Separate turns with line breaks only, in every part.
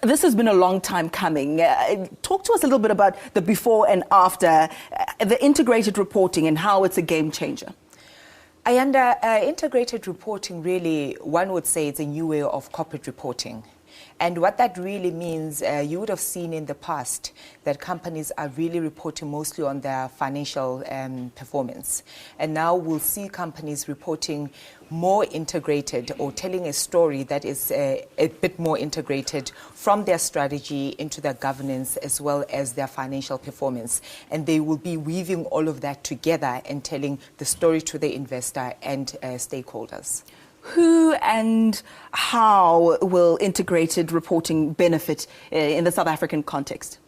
This has been a long time coming. Talk to us a little bit about the before and after, the integrated reporting and how it's a game changer.
Integrated reporting, really, one would say it's a new way of corporate reporting. And what that really means, you would have seen in the past that companies are really reporting mostly on their financial performance. And now we'll see companies reporting more integrated or telling a story that is a bit more integrated from their strategy into their governance as well as their financial performance. And they will be weaving all of that together and telling the story to the investor and stakeholders.
Who and how will integrated reporting benefit in the South African context?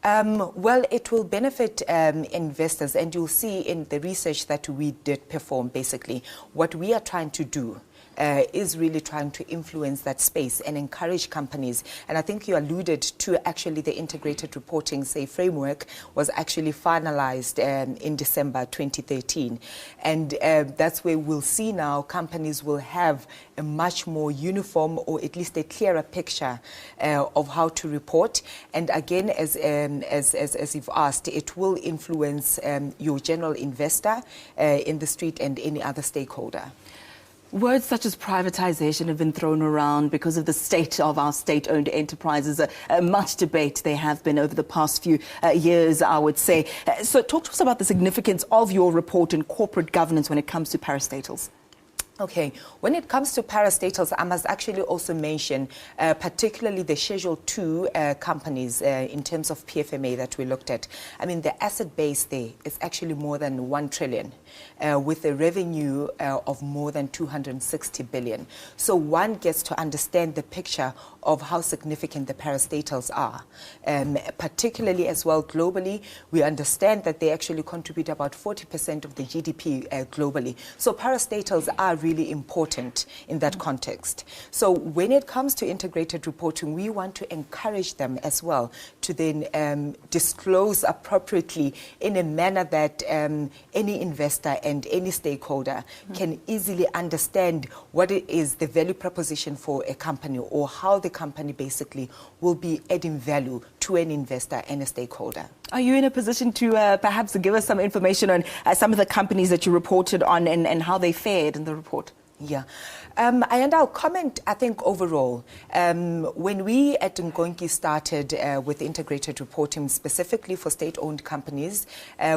Well, it will benefit investors, and you'll see in the research that we did perform, basically, what we are trying to do is really trying to influence that space and encourage companies. And I think you alluded to actually the integrated reporting, say, framework was actually finalized in December 2013. And that's where we'll see now companies will have a much more uniform or at least a clearer picture of how to report. And again, as you've asked, it will influence your general investor in the street and any other stakeholder.
Words such as privatization have been thrown around because of the state of our state-owned enterprises. Much debate there have been over the past few years, I would say. So talk to us about the significance of your report in corporate governance when it comes to parastatals.
Okay, when it comes to parastatals, I must actually also mention particularly the Schedule 2 companies in terms of PFMA that we looked at. I mean, the asset base there is actually more than 1 trillion with a revenue of more than 260 billion. So one gets to understand the picture of how significant the parastatals are. Particularly as well globally, we understand that they actually contribute about 40% of the GDP globally. So parastatals are really important in that context. So when it comes to integrated reporting, we want to encourage them as well to then disclose appropriately in a manner that any investor and any stakeholder can easily understand what it is the value proposition for a company or how the company basically will be adding value to an investor and a stakeholder.
Are you in a position to perhaps give us some information on some of the companies that you reported on and how they fared in the report?
Yeah. And I'll comment, I think, overall. When we at Nkonki started with integrated reporting, specifically for state-owned companies,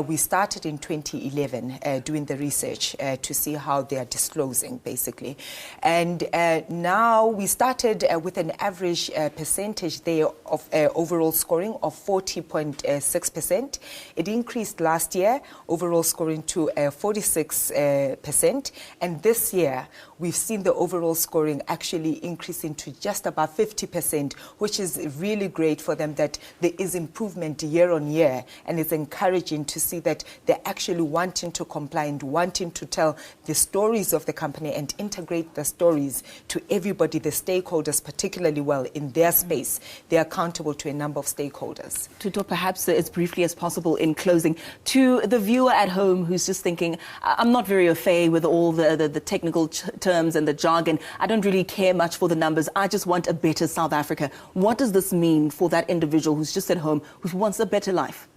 we started in 2011 doing the research to see how they are disclosing, basically. And now we started with an average percentage there of overall scoring of 40.6%. It increased last year, overall scoring to 46%. And this year, we've seen the overall scoring actually increasing to just about 50%, which is really great for them that there is improvement year on year. And it's encouraging to see that they're actually wanting to comply and wanting to tell the stories of the company and integrate the stories to everybody, the stakeholders, particularly well in their space. They're accountable to a number of stakeholders.
Thuto, perhaps as briefly as possible in closing, to the viewer at home who's just thinking, I'm not very au fait with all the technical terms and the jargon. I don't really care much for the numbers. I just want a better South Africa. What does this mean for that individual who's just at home, who wants a better life?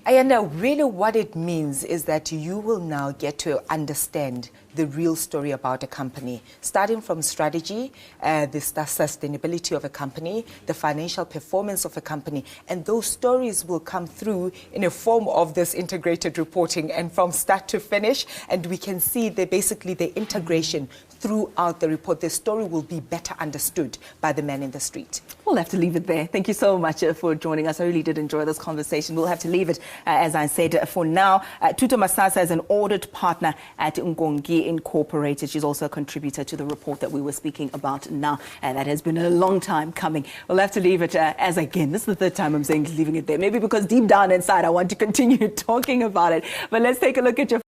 And really what it means is that you will now get to understand the real story about a company, starting from strategy, the sustainability of a company, the financial performance of a company, and those stories will come through in a form of this integrated reporting and from start to finish, and we can see basically the integration throughout the report. The story will be better understood by the man in the street.
We'll have to leave it there. Thank you so much for joining us. I really did enjoy this conversation. We'll have to leave it, as I said, for now. Thuto Masasa is an audit partner at Nkonki Incorporated. She's also a contributor to the report that we were speaking about now. That has been a long time coming. We'll have to leave it as again. This is the third time I'm saying leaving it there. Maybe because deep down inside I want to continue talking about it. But let's take a look at your